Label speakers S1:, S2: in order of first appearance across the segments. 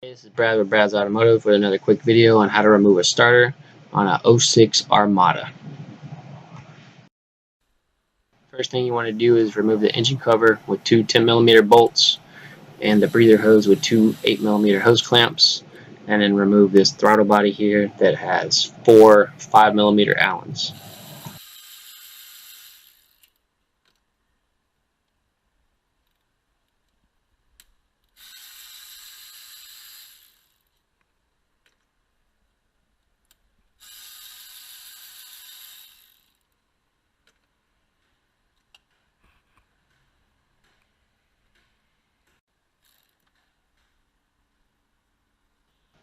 S1: This is Brad with Brad's Automotive with another quick video on how to remove a starter on a 06 Armada. First thing you want to do is remove the engine cover with two 10mm bolts and the breather hose with two 8mm hose clamps, and then remove this throttle body here that has four 5mm Allens.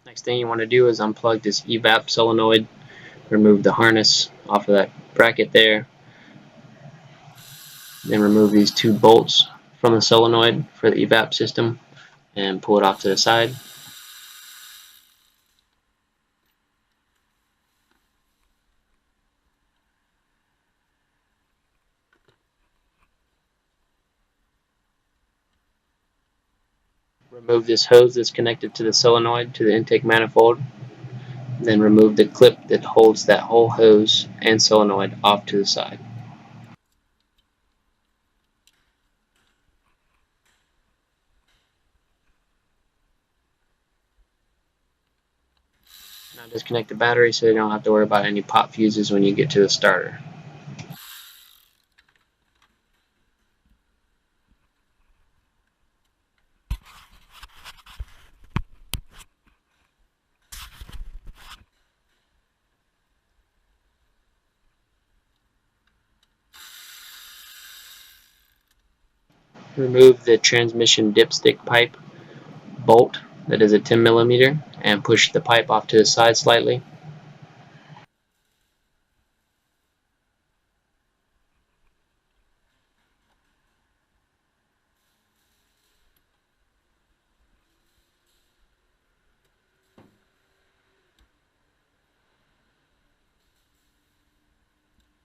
S1: Next thing you want to do is unplug this evap solenoid, remove the harness off of that bracket there, then remove these two bolts from the solenoid for the evap system and pull it off to the side. Remove this hose that's connected to the solenoid to the intake manifold. Then remove the clip that holds that whole hose and solenoid off to the side. Now disconnect the battery so you don't have to worry about any pop fuses when you get to the starter. Remove the transmission dipstick pipe bolt that is a 10mm and push the pipe off to the side slightly.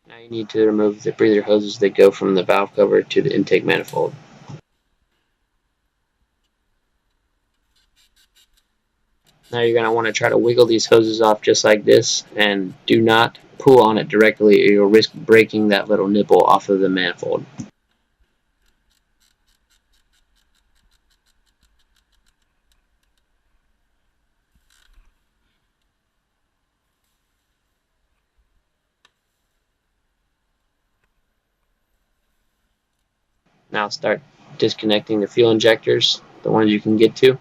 S1: Now you need to remove the breather hoses that go from the valve cover to the intake manifold. Now you're going to want to try to wiggle these hoses off just like this, and do not pull on it directly or you'll risk breaking that little nipple off of the manifold. Now start disconnecting the fuel injectors, the ones you can get to.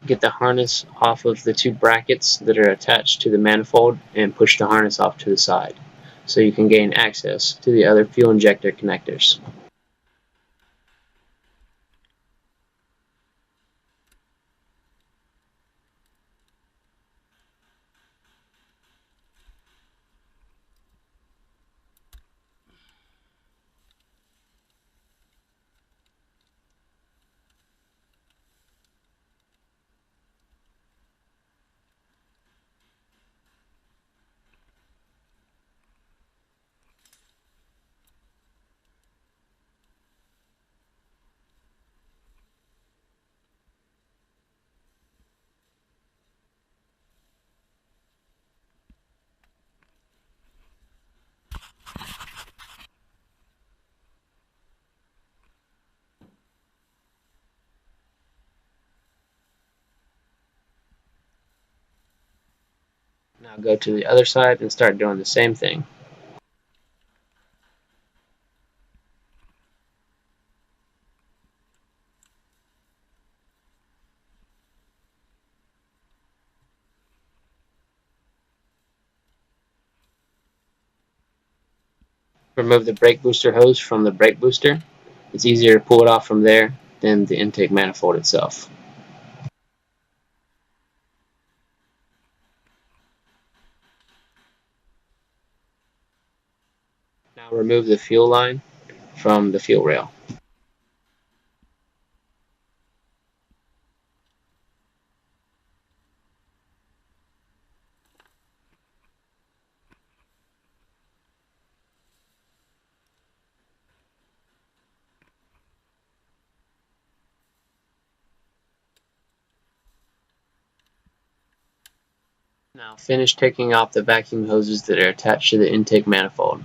S1: Get the harness off of the two brackets that are attached to the manifold and push the harness off to the side so you can gain access to the other fuel injector connectors. Now go to the other side and start doing the same thing. Remove the brake booster hose from the brake booster. It's easier to pull it off from there than the intake manifold itself. Now remove the fuel line from the fuel rail. Now finish taking off the vacuum hoses that are attached to the intake manifold.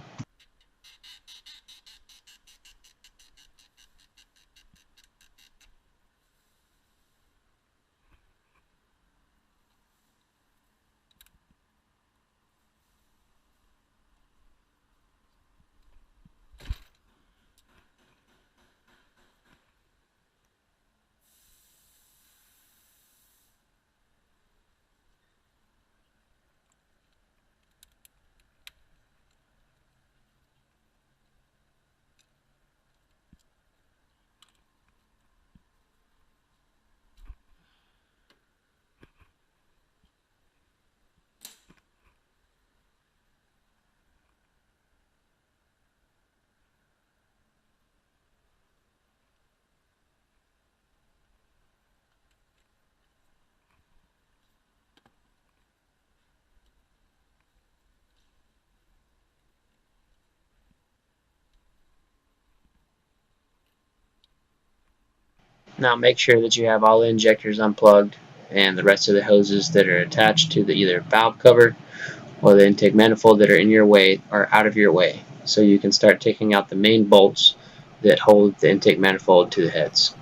S1: Now make sure that you have all the injectors unplugged and the rest of the hoses that are attached to the either valve cover or the intake manifold that are in your way are out of your way, so you can start taking out the main bolts that hold the intake manifold to the heads.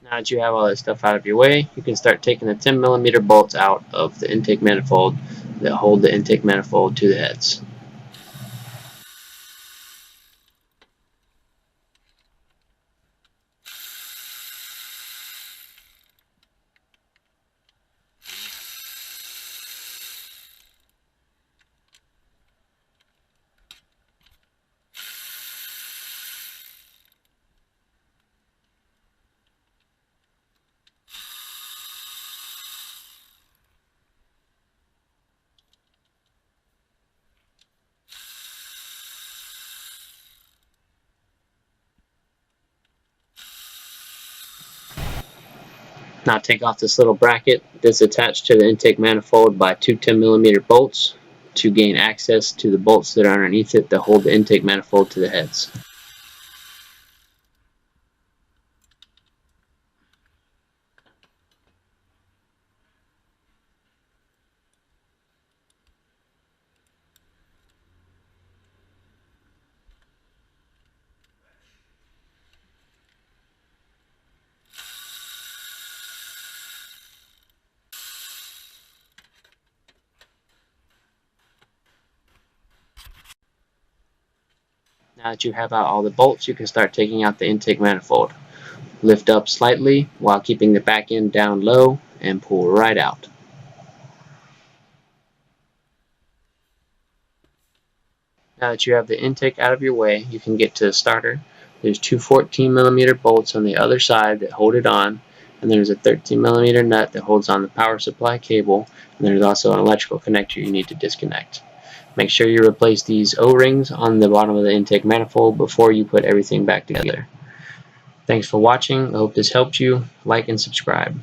S1: Now that you have all that stuff out of your way, you can start taking the 10mm bolts out of the intake manifold that hold the intake manifold to the heads. Now take off this little bracket that's attached to the intake manifold by two 10mm bolts to gain access to the bolts that are underneath it that hold the intake manifold to the heads. Now that you have out all the bolts, you can start taking out the intake manifold. Lift up slightly while keeping the back end down low and pull right out. Now that you have the intake out of your way, you can get to the starter. There's two 14mm bolts on the other side that hold it on, and there's a 13mm nut that holds on the power supply cable, and there's also an electrical connector you need to disconnect. Make sure you replace these O-rings on the bottom of the intake manifold before you put everything back together. Thanks for watching. I hope this helped you. Like and subscribe.